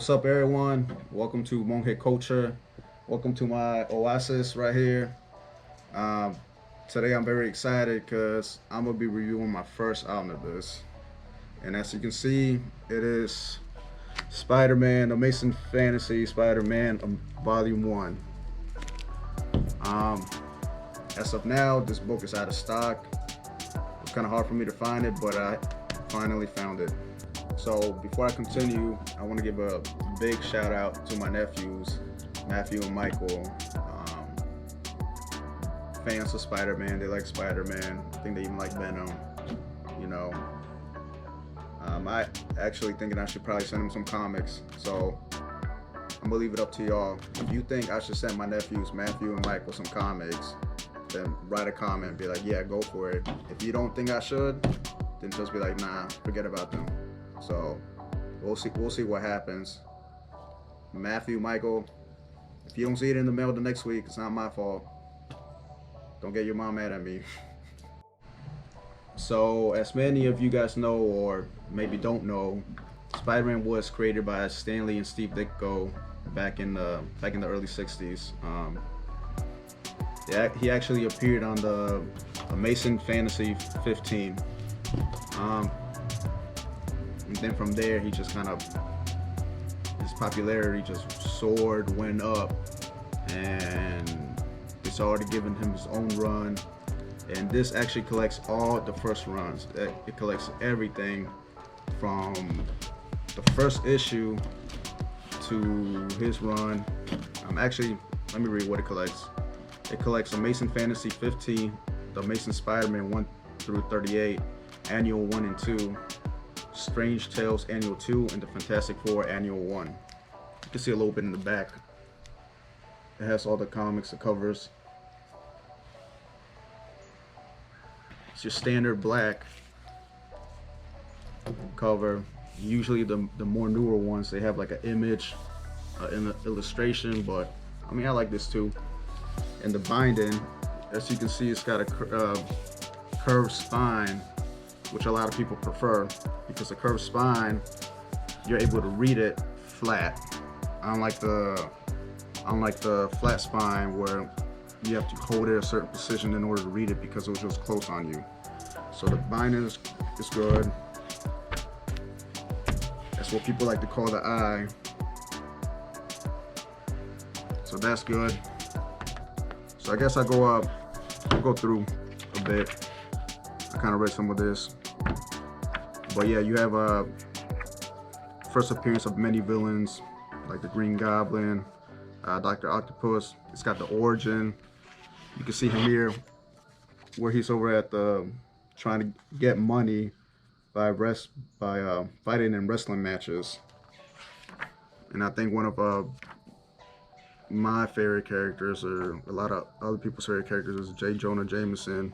What's up, everyone? Welcome to Monkey Culture. Welcome to my oasis right here. Um, Today I'm very excited because I'm gonna be reviewing my first Omnibus, and as you can see, it is Spider-Man, Amazing Fantasy Spider-Man, Volume One. Um, as of now, this book is out of stock. It's kind of hard for me to find it, but I finally found it. So before I continue, I want to give a big shout out to my nephews, Matthew and Michael. Fans of Spider-Man, they like Spider-Man. I think they even like Venom. You know, I actually thinking I should probably send them some comics. So I'm gonna leave it up to y'all. If you think I should send my nephews, Matthew and Michael, some comics, then write a comment and be like, yeah, go for it. If you don't think I should, then just be like, nah, forget about them. So we'll see what happens. Matthew, Michael, if you don't see it in the mail the next week, it's not my fault. Don't get your mom mad at me. So as many of you guys know, or maybe don't know, Spider-Man was created by Stan Lee and Steve Ditko back in the early '60s. He actually appeared on the Amazing Fantasy 15. And then from there, he just kind of, his popularity just soared, went up, and it's already given him his own run. And this actually collects all the first runs. It collects everything from the first issue to his run. Actually, let me read what it collects. It collects Amazing Fantasy 15, the Amazing Spider-Man 1 through 38, Annual 1 and 2, Strange Tales Annual 2, and the Fantastic Four Annual 1. You can see a little bit in the back. It has all the comics, the covers. It's your standard black cover. Usually the more newer ones, they have like an image, an illustration, but I mean, I like this too. And the binding, as you can see, it's got a curved spine, which a lot of people prefer, because the curved spine, you're able to read it flat. Unlike the flat spine where you have to hold it a certain position in order to read it because it was just close on you. So the binding is good. That's what people like to call the eye. So that's good. So I guess I'll go through a bit. I kind of read some of this. But yeah, you have a first appearance of many villains like the Green Goblin, Dr. Octopus. It's got the origin. You can see him here where he's over at the trying to get money by fighting in wrestling matches. And I think one of my favorite characters, or a lot of other people's favorite characters, is J. Jonah Jameson,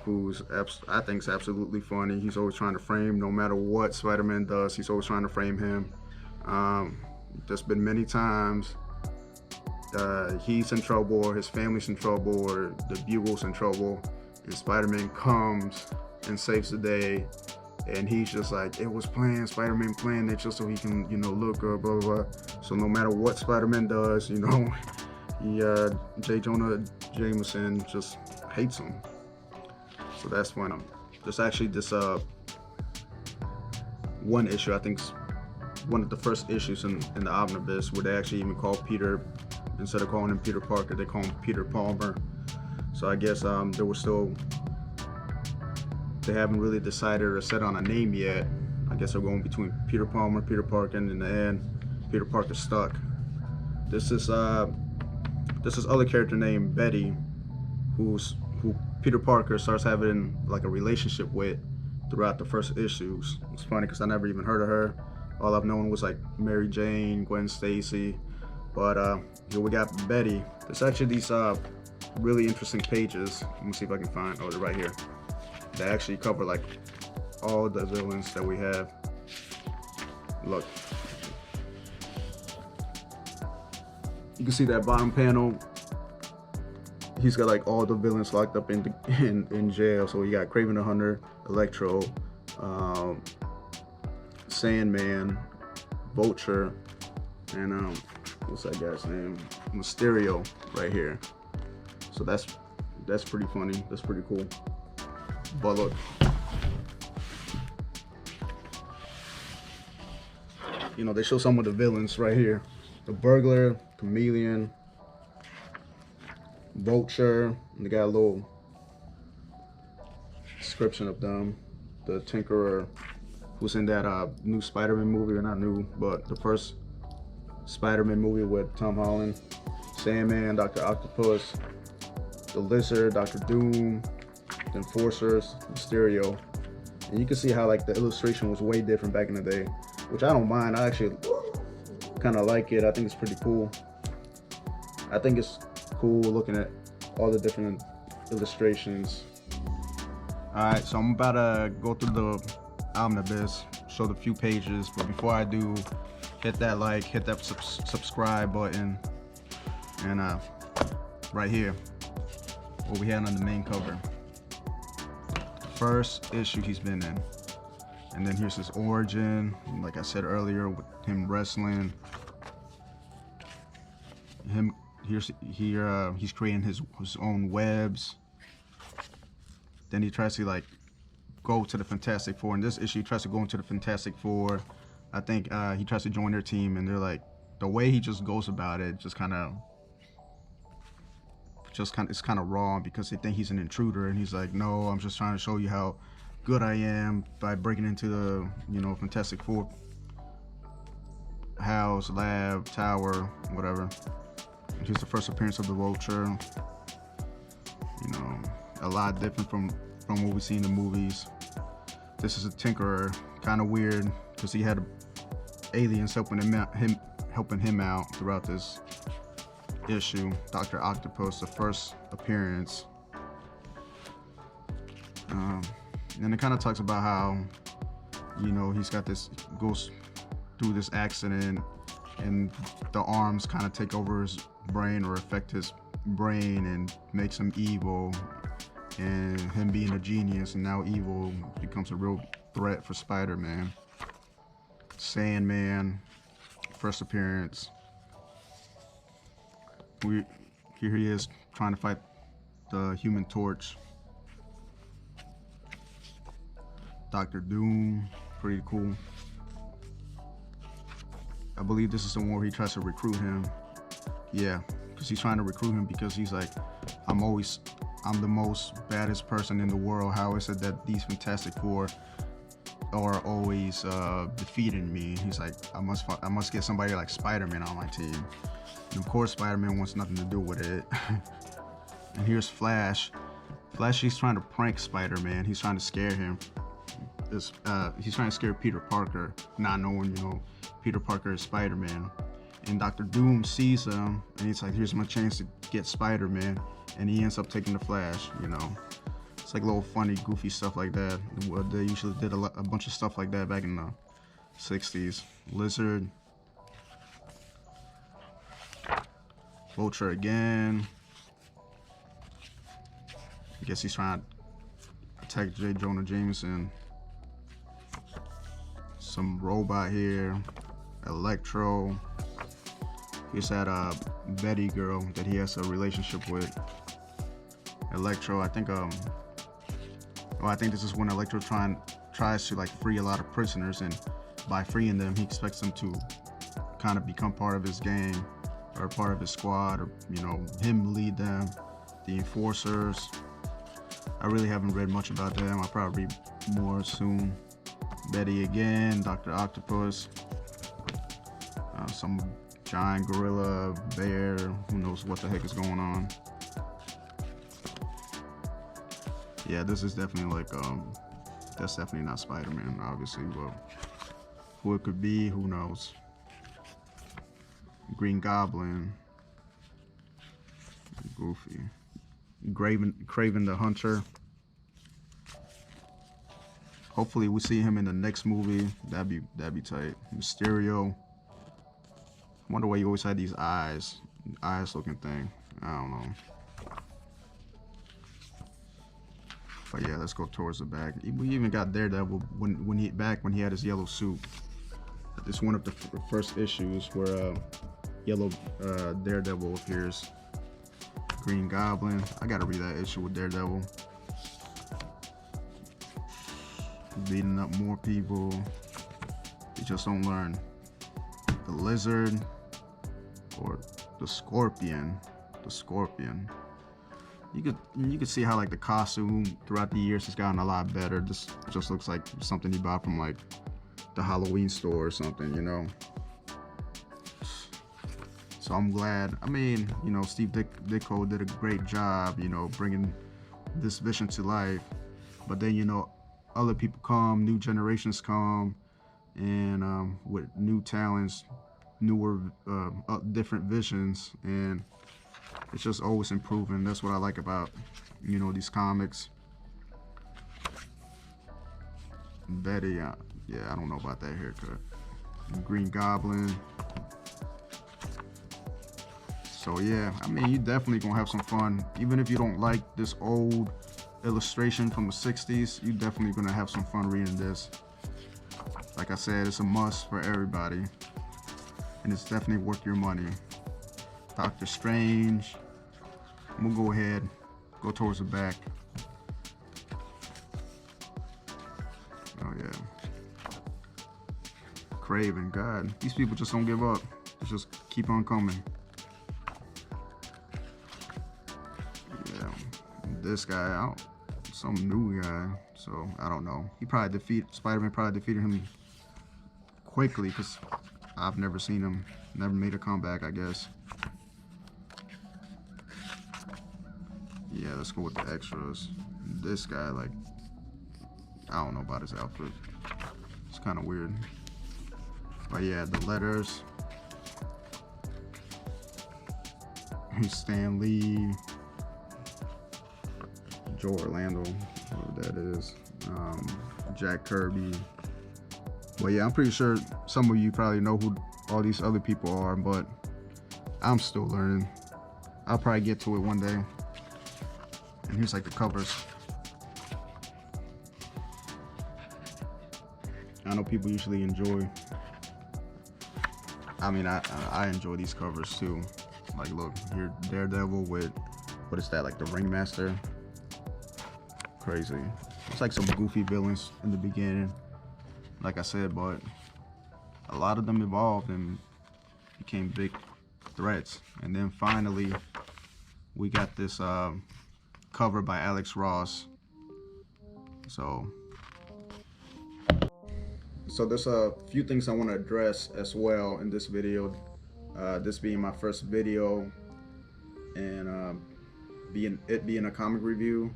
who's I think is absolutely funny. He's always trying to frame, no matter what Spider-Man does, he's always trying to frame him. There's been many times he's in trouble, or his family's in trouble, or the Bugle's in trouble, and Spider-Man comes and saves the day, and he's just like, it was planned, Spider-Man planned it just so he can, look good, blah, blah, blah. So no matter what Spider-Man does, J. Jonah Jameson just hates him. So that's fun. There's actually this one issue, I think one of the first issues in the Omnibus, where they actually even call Peter, instead of calling him Peter Parker, they call him Peter Palmer. So I guess they haven't really decided or set on a name yet. I guess they're going between Peter Palmer, Peter Parker, and in the end, Peter Parker stuck. This is other character named Betty, who Peter Parker starts having like a relationship with throughout the first issues. It's funny because I never even heard of her. All I've known was like Mary Jane, Gwen Stacy, but here we got Betty. There's actually these really interesting pages. Let me see if I can find. Oh, they're right here. They actually cover like all the villains that we have. Look, you can see that bottom panel. He's got like all the villains locked up in jail. So you got Kraven the Hunter, Electro, Sandman, Vulture, and what's that guy's name? Mysterio right here. So that's pretty funny. That's pretty cool. But look, you know, they show some of the villains right here: the Burglar, Chameleon, Vulture. And they got a little description of them. The Tinkerer, who's in that new Spider-Man movie, or not new, but the first Spider-Man movie with Tom Holland. Sandman, Dr. Octopus, the Lizard, Dr. Doom, the Enforcers, Mysterio. And you can see how like the illustration was way different back in the day, which I don't mind. I actually kind of like it. I think it's pretty cool. I think it's cool looking at all the different illustrations. Alright, so I'm about to go through the Omnibus, show the few pages, but before I do, hit that like, hit that subscribe button, and right here, what we had on the main cover. First issue he's been in. And then here's his origin, like I said earlier, with him wrestling. He's creating his own webs. Then he tries to like go to the Fantastic Four. In this issue, he tries to go into the Fantastic Four. I think he tries to join their team, and they're like, the way he just goes about it, it's kind of wrong, because they think he's an intruder, and he's like, no, I'm just trying to show you how good I am by breaking into the, you know, Fantastic Four house, lab, tower, whatever. Here's the first appearance of the Vulture. You know, a lot different from what we see in the movies. This is a Tinkerer, kind of weird, because he had aliens helping him out throughout this issue. Dr. Octopus, the first appearance. And it kind of talks about how, you know, he's got this, goes through this accident, and the arms kind of take over his brain or affect his brain and makes him evil. And him being a genius and now evil becomes a real threat for Spider-Man. Sandman, first appearance. Here he is trying to fight the Human Torch. Dr. Doom, pretty cool. I believe this is the one where he tries to recruit him. Yeah, because he's trying to recruit him because he's like, I'm the most baddest person in the world. How is it that these Fantastic Four are always defeating me? He's like, I must get somebody like Spider-Man on my team. And of course, Spider-Man wants nothing to do with it. And here's Flash. Flash, he's trying to prank Spider-Man. He's trying to scare him. He's trying to scare Peter Parker, not knowing, you know, Peter Parker is Spider-Man. And Dr. Doom sees him, and he's like, here's my chance to get Spider-Man. And he ends up taking the Flash, you know. It's like little funny, goofy stuff like that. They usually did a bunch of stuff like that back in the 60s. Lizard. Vulture again. I guess he's trying to attack J. Jonah Jameson. Some robot here. Electro. Here's that Betty girl that he has a relationship with. Electro, I think I think this is when Electro tries to like free a lot of prisoners, and by freeing them, he expects them to kind of become part of his gang or part of his squad, or, you know, him lead them. The Enforcers, I really haven't read much about them. I'll probably read more soon. Betty again, Dr. Octopus, some giant gorilla, bear, who knows what the heck is going on. Yeah, this is definitely like, that's definitely not Spider-Man, obviously, but who it could be, who knows. Green Goblin, Goofy, Kraven the Hunter. Hopefully we see him in the next movie. That'd be tight. Mysterio. I wonder why he always had these eyes looking thing. I don't know. But yeah, let's go towards the back. We even got Daredevil when he had his yellow suit. This is one of the first issues where yellow Daredevil appears. Green Goblin. I gotta read that issue with Daredevil. Beating up more people. They just don't learn. The Lizard or the Scorpion. The Scorpion. You could see how like the costume throughout the years has gotten a lot better. This just looks like something you bought from like the Halloween store or something, you know. So I'm glad. I mean, you know, Steve Ditko did a great job, you know, bringing this vision to life. But then, you know, other people come, new generations come, and with new talents, newer, different visions, and it's just always improving. That's what I like about, you know, these comics. Betty, yeah, I don't know about that haircut. Green Goblin. So yeah, I mean, you definitely gonna have some fun. Even if you don't like this old illustration from the 60s, you definitely gonna have some fun reading this. Like I said, it's a must for everybody. And it's definitely worth your money. Doctor Strange. I'm gonna go ahead, go towards the back. Oh yeah. Craven, God. These people just don't give up. They just keep on coming. Yeah. This guy, some new guy. So I don't know. Spider-Man probably defeated him quickly because I've never seen him. Never made a comeback, I guess. Yeah, let's go with the extras. This guy, like, I don't know about his outfit. It's kind of weird. But yeah, the letters. Stan Lee. Joe Orlando, whoever that is. Jack Kirby. Well, yeah, I'm pretty sure some of you probably know who all these other people are, but I'm still learning. I'll probably get to it one day. And here's like the covers. I know people usually enjoy. I mean, I enjoy these covers too. Like, look here, Daredevil with, what is that? Like the Ringmaster. Crazy. It's like some goofy villains in the beginning, like I said, but a lot of them evolved and became big threats. And then finally, we got this cover by Alex Ross. So there's a few things I want to address as well in this video. This being my first video, and being a comic review.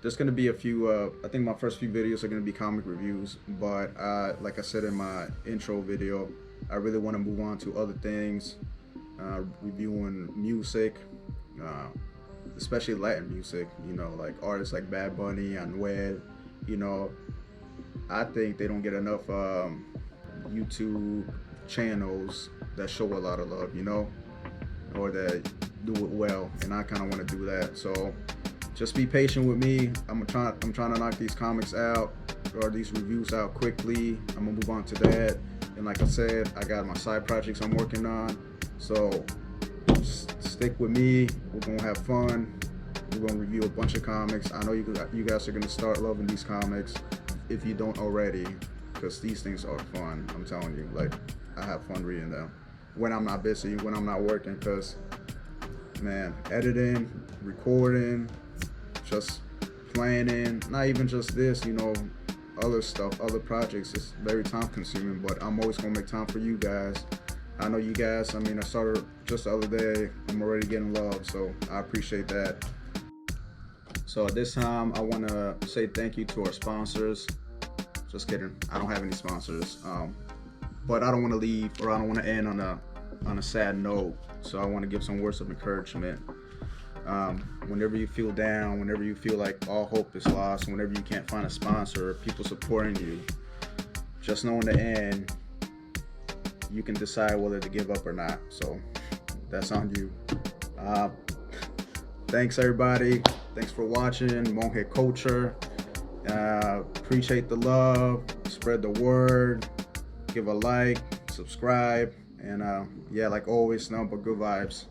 There's gonna be a few. I think my first few videos are gonna be comic reviews, but like I said in my intro video, I really want to move on to other things, reviewing music, especially Latin music. You know, like artists like Bad Bunny, Anuel. You know, I think they don't get enough YouTube channels that show a lot of love. You know, or that do it well, and I kind of want to do that. So just be patient with me. I'm trying to knock these comics out, or these reviews out quickly. I'm gonna move on to that. And like I said, I got my side projects I'm working on. So just stick with me. We're gonna have fun. We're gonna review a bunch of comics. I know you guys are gonna start loving these comics if you don't already, because these things are fun. I'm telling you, like, I have fun reading them when I'm not busy, when I'm not working, because man, editing, recording, just planning, not even just this, you know, other stuff, other projects, it's very time consuming, but I'm always gonna make time for you guys. I know you guys, I mean, I started just the other day, I'm already getting love, so I appreciate that. So at this time, I wanna say thank you to our sponsors. Just kidding, I don't have any sponsors, but I don't wanna leave, or I don't wanna end on a sad note, so I wanna give some words of encouragement. Whenever you feel down, whenever you feel like all hope is lost, whenever you can't find a sponsor or people supporting you, just know in the end, you can decide whether to give up or not. So that's on you. Thanks everybody. Thanks for watching Monkhead Culture. Appreciate the love. Spread the word. give a like, subscribe, and yeah, like always, nothing but good vibes.